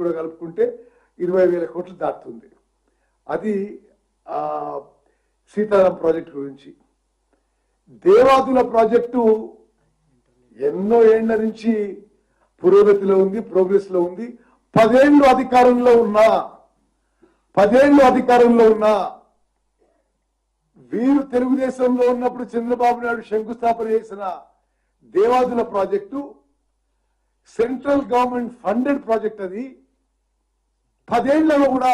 కూడా కలుపుకుంటే 20,000 కోట్లు దాటుతుంది. అది సీతారాం ప్రాజెక్టు గురించి. దేవాదుల ప్రాజెక్టు ఎన్నో ఏళ్ల నుంచి పురోగతిలో ఉంది, ప్రోగ్రెస్ లో ఉంది. 10 ఏళ్ళు అధికారంలో ఉన్నా వీరు తెలుగుదేశంలో ఉన్నప్పుడు చంద్రబాబు నాయుడు శంకుస్థాపన చేసిన Devadula project central government funded project. అది 10 ఏళ్లలో కూడా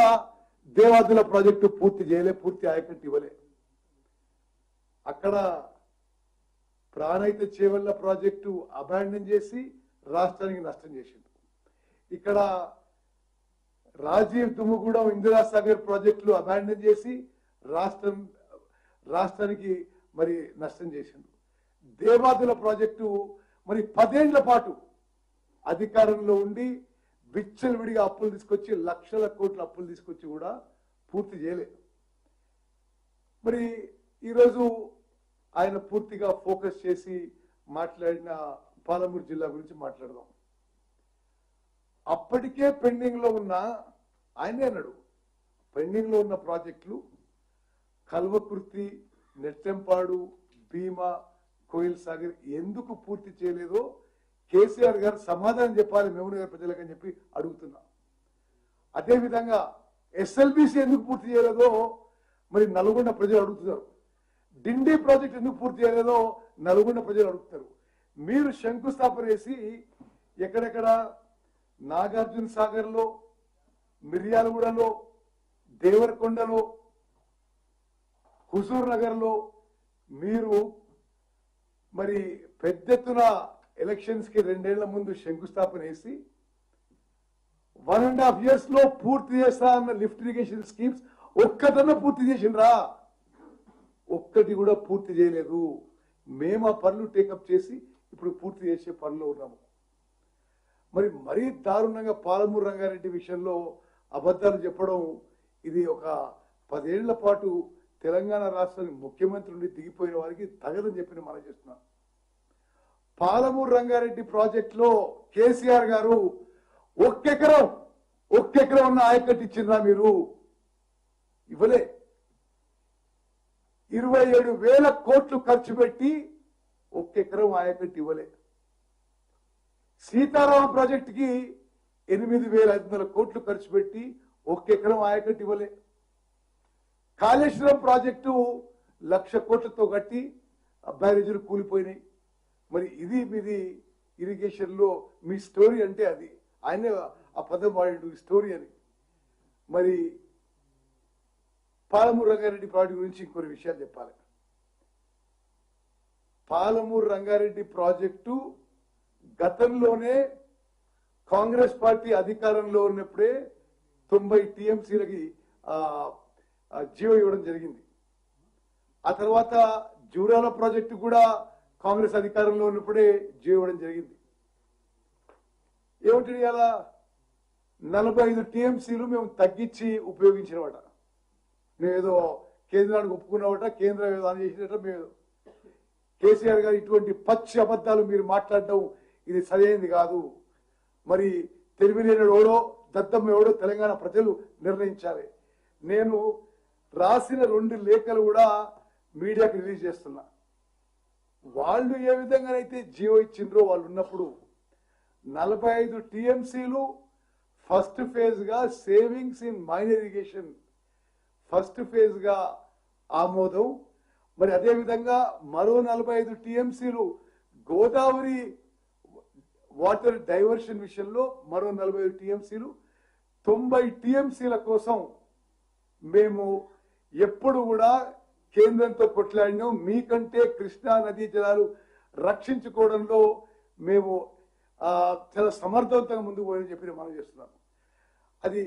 దేవాదుల ప్రాజెక్టు పూర్తి చేయలే, పూర్తి ఆయకట్టు ఇవ్వలే. అక్కడ ప్రాణహిత చేవెళ్ల ప్రాజెక్టు అబాండన్ చేసి రాష్ట్రానికి నష్టం చేసింది. ఇక్కడ రాజీవ్ దుమ్ముగూడెం ఇందిరాసాగర్ ప్రాజెక్టులు అబాండన్ చేసి రాష్ట్రానికి మరి నష్టం చేసింది. దేవాదుల ప్రాజెక్టు మరి 10 ఏళ్ల పాటు అధికారంలో ఉండి విచ్చలవిడిగా అప్పులు తీసుకొచ్చి లక్షల కోట్ల అప్పులు తీసుకొచ్చి కూడా పూర్తి చేయలేదు. మరి ఈరోజు ఆయన పూర్తిగా ఫోకస్ చేసి మాట్లాడిన పాలమూరు జిల్లా గురించి మాట్లాడదాం. అప్పటికే పెండింగ్ లో ఉన్న, ఆయనే అన్నాడు, పెండింగ్ లో ఉన్న ప్రాజెక్టులు కల్వకుర్తి, నెట్టెంపాడు, భీమా, కోయిల్ సాగర్ ఎందుకు పూర్తి చేయలేదో కేసీఆర్ గారు సమాధానం చెప్పాలి మెమూన్ గారి ప్రజలకు అని చెప్పి అడుగుతున్నా. అదేవిధంగా ఎస్ఎల్బిసి ఎందుకు పూర్తి చేయలేదో మరి నల్గొండ ప్రజలు అడుగుతున్నారు. డిండి ప్రాజెక్ట్ ఎందుకు పూర్తి చేయలేదో నల్గొండ ప్రజలు అడుగుతారు. మీరు శంకుస్థాపన చేసి ఎక్కడెక్కడ నాగార్జున సాగర్ లో, మిర్యాలగూడలో, దేవరకొండలో, హుజూర్ నగర్ లో మీరు మరి పెద్ద ఎత్తున ఎలక్షన్స్ కి 2 ఏళ్ల ముందు శంకుస్థాపన చేసి 1.5 years లో పూర్తి చేస్తా అన్న లిఫ్ట్ ఇరిగేషన్ స్కీమ్స్ ఒక్కటన్నా పూర్తి చేసిండ్రా? ఒక్కటి కూడా పూర్తి చేయలేదు. మేము ఆ పనులు టేకప్ చేసి ఇప్పుడు పూర్తి చేసే పనిలో ఉన్నాము. మరీ దారుణంగా పాలమూరు రంగారెడ్డి విషయంలో అబద్ధాలు చెప్పడం, ఇది ఒక 10 ఏళ్ల పాటు తెలంగాణ రాష్ట్రానికి ముఖ్యమంత్రి నుండి దిగిపోయిన వారికి తగదని చెప్పి మనం చేస్తున్నాం. పాలమూరు రంగారెడ్డి ప్రాజెక్టులో కేసీఆర్ గారు ఒక్క ఎకరం ఉన్న ఆయకట్టు ఇచ్చిందా? మీరు ఇవ్వలే. 27,000 కోట్లు ఖర్చు పెట్టి ఒక్క ఎకరం ఆయకట్టు ఇవ్వలే. సీతారామ ప్రాజెక్టుకి 8,500 కోట్లు ఖర్చు పెట్టి ఒక్క ఎకరం ఆయకట్టు ఇవ్వలే. కాళేశ్వరం ప్రాజెక్టు 1,00,000 కోట్లతో కట్టి బ్యారేజీలు కూలిపోయినాయి. మరి ఇది మీది ఇరిగేషన్ లో మీ స్టోరీ అంటే అది. ఆయనే ఆ పదం వాడు స్టోరీ అని. మరి పాలమూరు రంగారెడ్డి ప్రాజెక్టు గురించి ఇంకొన్ని విషయాలు చెప్పాలి. పాలమూరు రంగారెడ్డి ప్రాజెక్టు గతంలోనే కాంగ్రెస్ పార్టీ అధికారంలో ఉన్నప్పుడే 90 టీఎంసీలకి జీవో ఇవ్వడం జరిగింది. ఆ తర్వాత జూరాల ప్రాజెక్టు కూడా కాంగ్రెస్ అధికారంలో ఉన్నప్పుడే జీవో ఇవ్వడం జరిగింది. ఏమిటి అలా 45 టీఎంసీలు మేము తగ్గించి ఉపయోగించినమాట. మేమేదో కేంద్రానికి ఒప్పుకున్నామట, కేంద్రం ఏదో అని చేసినట్ట. మేము కేసీఆర్ గారు ఇటువంటి పచ్చి అబద్ధాలు మీరు మాట్లాడడం ఇది సరైనది కాదు. మరి తెలివిలేని ఎవడో దత్తమ్మ ఎవడో తెలంగాణ ప్రజలు నిర్ణయించాలి. నేను రాసిన 2 లేఖలు కూడా మీడియాకి రిలీజ్ చేస్తున్నా. వాళ్ళు ఏ విధంగానైతే జీవో ఇచ్చిండ్రో వాళ్ళు ఉన్నప్పుడు 45 టీఎంసీలు ఫస్ట్ ఫేజ్ గా savings in minor irrigation first phase గా ఆమోదం. మరి అదేవిధంగా మరో 45 టీఎంసీలు గోదావరి వాటర్ డైవర్షన్ విషయంలో మరో 45 టీఎంసీలు 90 టీఎంసీల కోసం మేము ఎప్పుడు కూడా కేంద్రంతో కొట్లాడినాం. మీకంటే కృష్ణా నదీ జలాలు రక్షించుకోవడంలో మేము చాలా సమర్థవంతంగా ముందుకు పోయని చెప్పి మనం చేస్తున్నాం. అది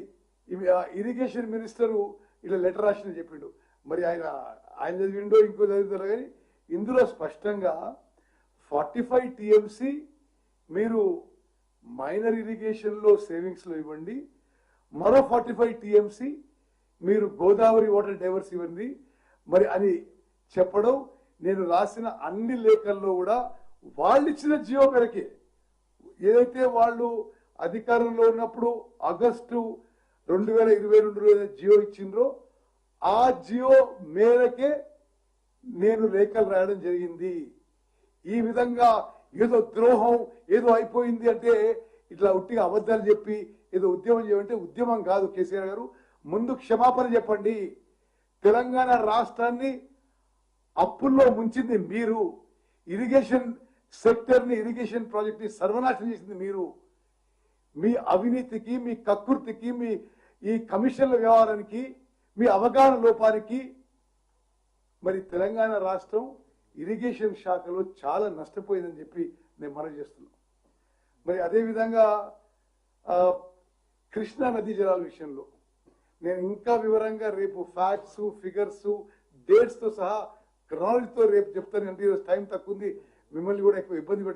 ఇరిగేషన్ మినిస్టరు ఇలా లెటర్ రాసిన చెప్పిండు. మరి ఆయన చదివిండో ఇంకో చదువుతారు. కానీ ఇందులో స్పష్టంగా 45 టీఎంసీ మీరు మైనర్ ఇరిగేషన్ లో సేవింగ్స్ లో ఇవ్వండి, మరో 45 టీఎంసీ మీరు గోదావరి వాటర్ డైవర్స్ ఇవ్వండి మరి అని చెప్పడం. నేను రాసిన అన్ని లేఖల్లో కూడా వాళ్ళు ఇచ్చిన జీవో మేరకే ఏదైతే వాళ్ళు అధికారంలో ఉన్నప్పుడు ఆగస్టు 2022లో జియో ఇచ్చిండ్రో ఆ జియో మేరకే నేను లేఖలు రాయడం జరిగింది. ఈ విధంగా ఏదో ద్రోహం ఏదో అయిపోయింది అంటే ఇట్లా ఉట్టిగా అబద్ధాలు చెప్పి ఏదో ఉద్యమం చేయమంటే ఉద్యమం కాదు. కేసీఆర్ గారు ముందు క్షమాపణ చెప్పండి. తెలంగాణ రాష్ట్రాన్ని అప్పుల్లో ముంచింది మీరు, ఇరిగేషన్ సెక్టర్ ని ఇరిగేషన్ ప్రాజెక్ట్ ని సర్వనాశనం చేసింది మీరు. మీ అవినీతికి, మీ కక్కుర్తికి, మీ ఈ కమిషన్ల వ్యవహారానికి, మీ అవగాహన లోపానికి మరి తెలంగాణ రాష్ట్రం ఇరిగేషన్ శాఖలో చాలా నష్టపోయిందని చెప్పి నేను మనవి చేస్తున్నాను. మరి అదేవిధంగా కృష్ణా నదీ జలాల విషయంలో నేను ఇంకా వివరంగా రేపు ఫ్యాక్ట్స్, ఫిగర్స్, డేట్స్ తో సహా క్రాలజీతో రేపు చెప్తాను. అంటే ఈరోజు టైం తక్కువ ఉంది, మిమ్మల్ని కూడా ఎక్కువ ఇబ్బంది